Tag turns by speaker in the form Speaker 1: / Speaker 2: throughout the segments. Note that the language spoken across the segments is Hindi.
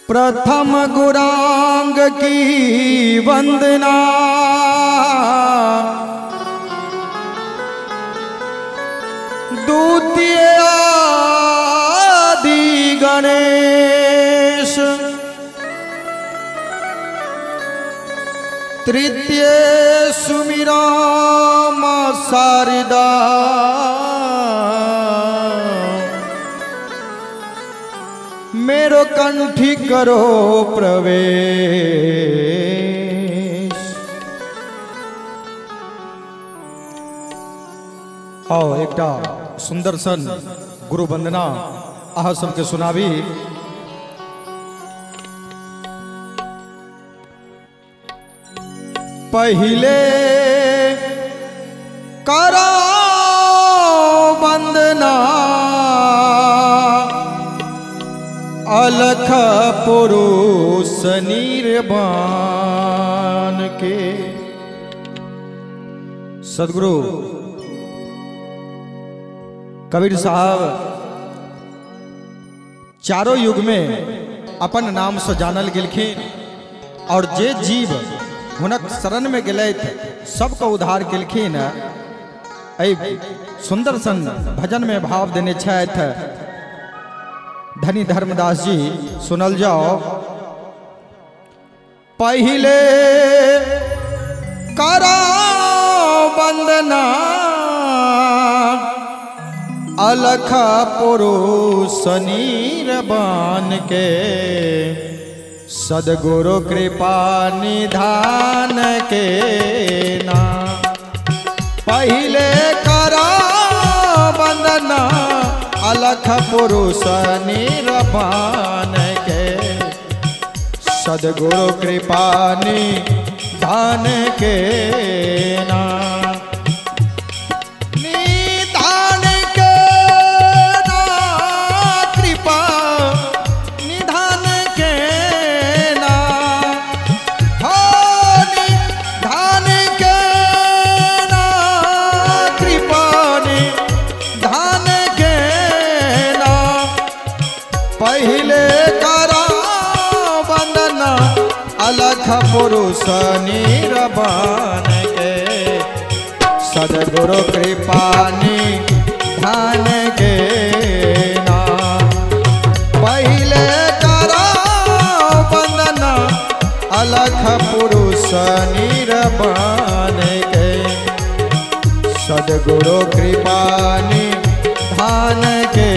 Speaker 1: प्रथम गुरांग की वंदना द्वितीय आदि गणेश तृतीय सुमिरा मां शारदा मेरो कंठी करो प्रवेश। आओ एकटा सुंदर सन गुरु वंदना आह सबके सुनावी। पहिले करो वंदना अलख पुरुष निर्वाण के। सदगुरु कबीर साहब चारों युग में अपन नाम से जानल गेलखिन और जे जीव हुनक शरण में गए सबको उद्धार केलखिन। सुंदर सन भजन में भाव देने छथ धनी धर्मदास जी, सुनल जाओ। पहिले करो वंदना अलख पुरुष निर्वाण के सदगुरु कृपा निधान के ना। पहिले करो वंदना अलख पुरुष निर्वाण के सदगुरु कृपा निधान के ना। निधान के ना कृपा निधान के ना। हो निधान के ना कृपा निधान के। पहिले करो वंदना अलख पुरुष निर्वाण के सदगुरु कृपा निधान के ना। पहिले करो वंदना अलख पुरुष निर्वाण के सदगुरु कृपा निधान के।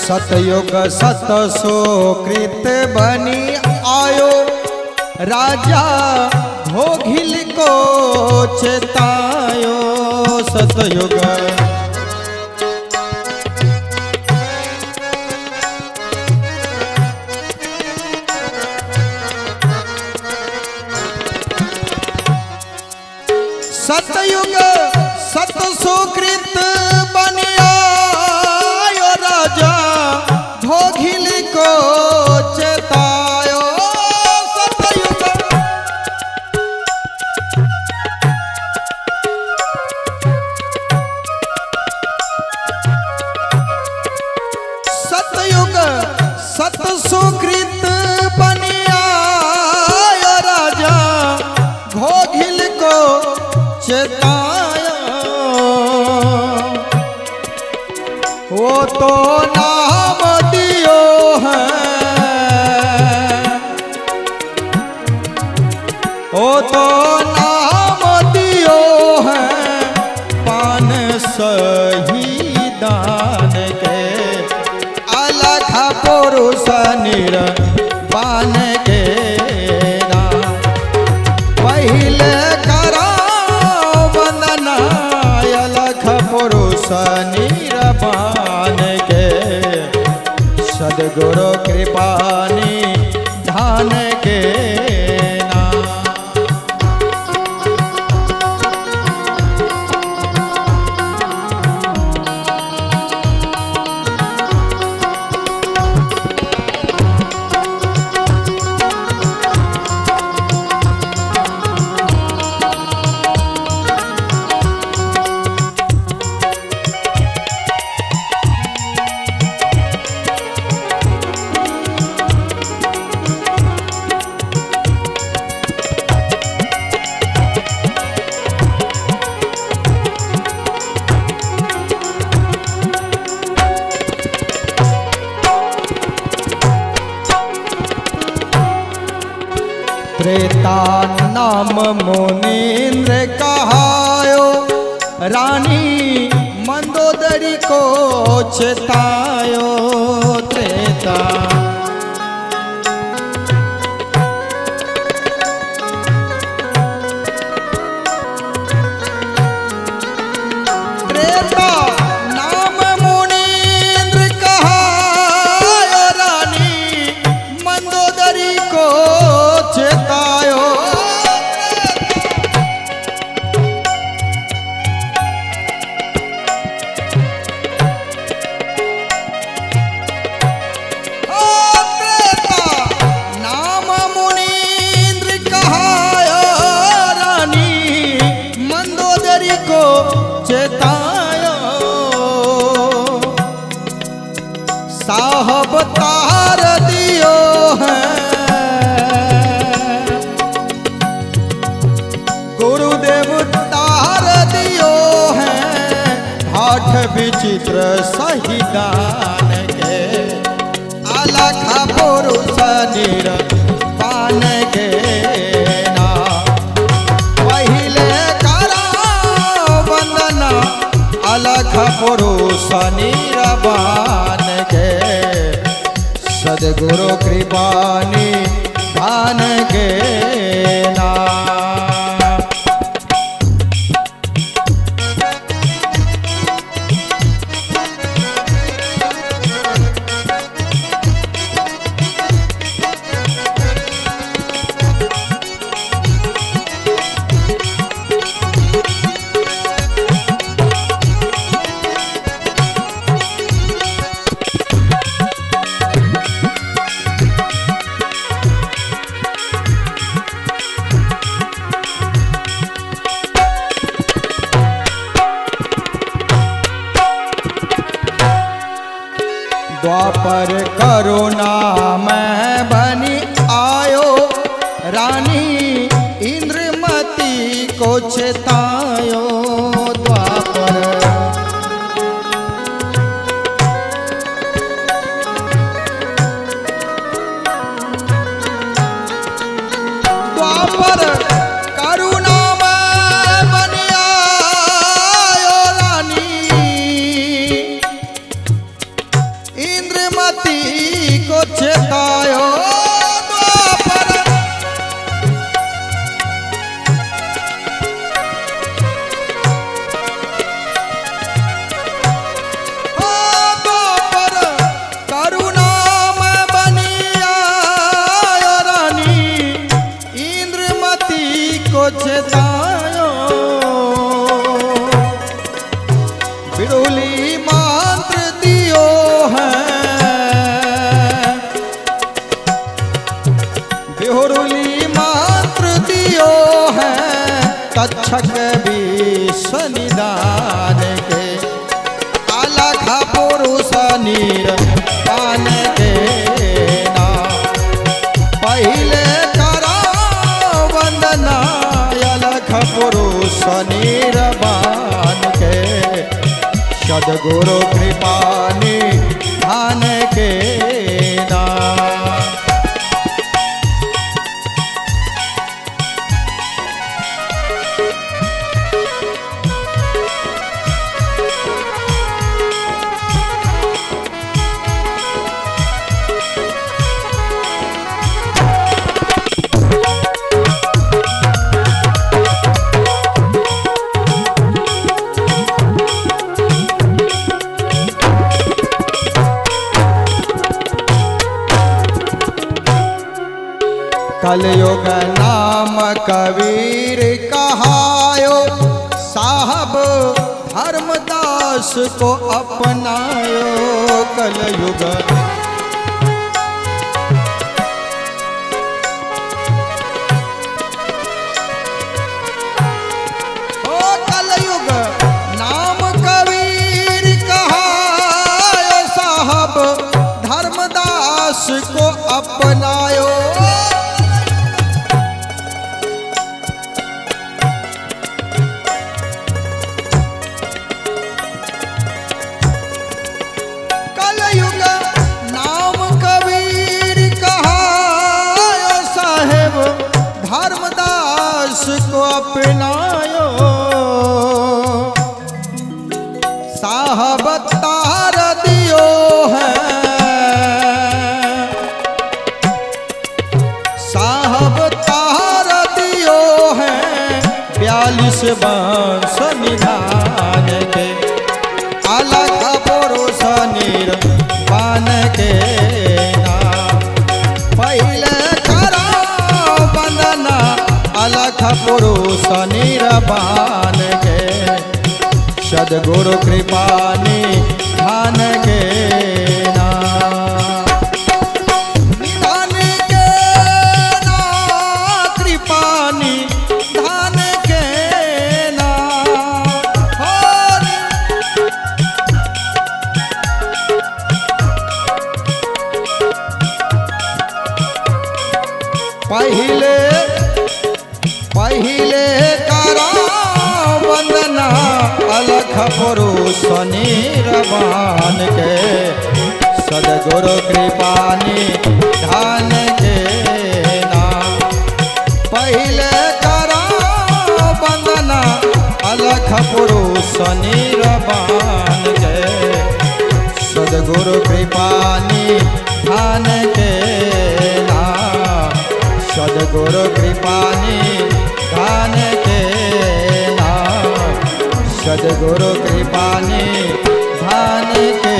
Speaker 1: सतयुग सत सुकृत बनी आयो राजा भोगिल को चेतायो। सतयुग सतयुग सत सुकृत बनी आयो राजा भोगिल को चेतायो। सतयुग सतयुग सत सुकृत बनी आयो राजा भोगिल को चेतायो। वो तो नाम दियो है, वो तो नाम बान के ना पहले करा वंदना अलख पुरुष निरबान के सदगुरु कृपानी धान के ना। त्रेता नाम मुनीन्द्र कहायो रानी मंदोदरी को चेतायो त्रेता त्रेता नाम मुनीन्द्र कहायो रानी मंदोदरी को चेतायो नाम मुनीन्द्र कहायो रानी मंदोदरी को चेतायो साहब तार दियो है गुरुदेव तार दियो है हाथ विचित्र सही दान के अलख पुरुष निरबान के ना पहले करा वंदना अलख पुरुष निरबान के सदगुरु कृपानी धान के ना। द्वापर करुणा में बनी आयो रानी इंद्रमती को चेतायो द्वापर द्वापर करुणा में बनी आयो रानी इंद्रमती को चेतायो द्वापर द्वापर करुणा में बनी आयो रानी इंद्रमती को चेतायो बिरुली मंत्र दियो है बिहुरुली मंत्र दियो है तक्षक विष निदान के अलख पुरुष निरबान के ना पहले करा वंदना अलख पुरुष निरबान के सदगुरु कृपानी धान के ना। कलयुग नाम कबीर कहायो, साहब धर्मदास को अपनायो। कलयुग कलयुग नाम कबीर कहायो, साहब धर्मदास को अपनायो। कलयुग नाम कबीर कहायो, साहेब धर्मदास को अपनायो। साहब तार दियो है, साहब तार दियो है 42 वर्ष निधान के, अलग पुरुष निर्वाण के नाम। पहले करो वंदना अलग पुरुष निर्वाण के, सद्गुरु कृपानी धान के नाम। धान के नाम कृपानी धान के नाम। पहले पहले करा वंदना अलख पुरुष निर्वाण के, सद्गुरु कृपानी धान के नाम। पहले करा वंदना अलख पुरुष निर्वाण के, सद्गुरु कृपानी धान के नाम। सद्गुरु कृपानी धान के नाम, सद्गुरु कृपानी धान के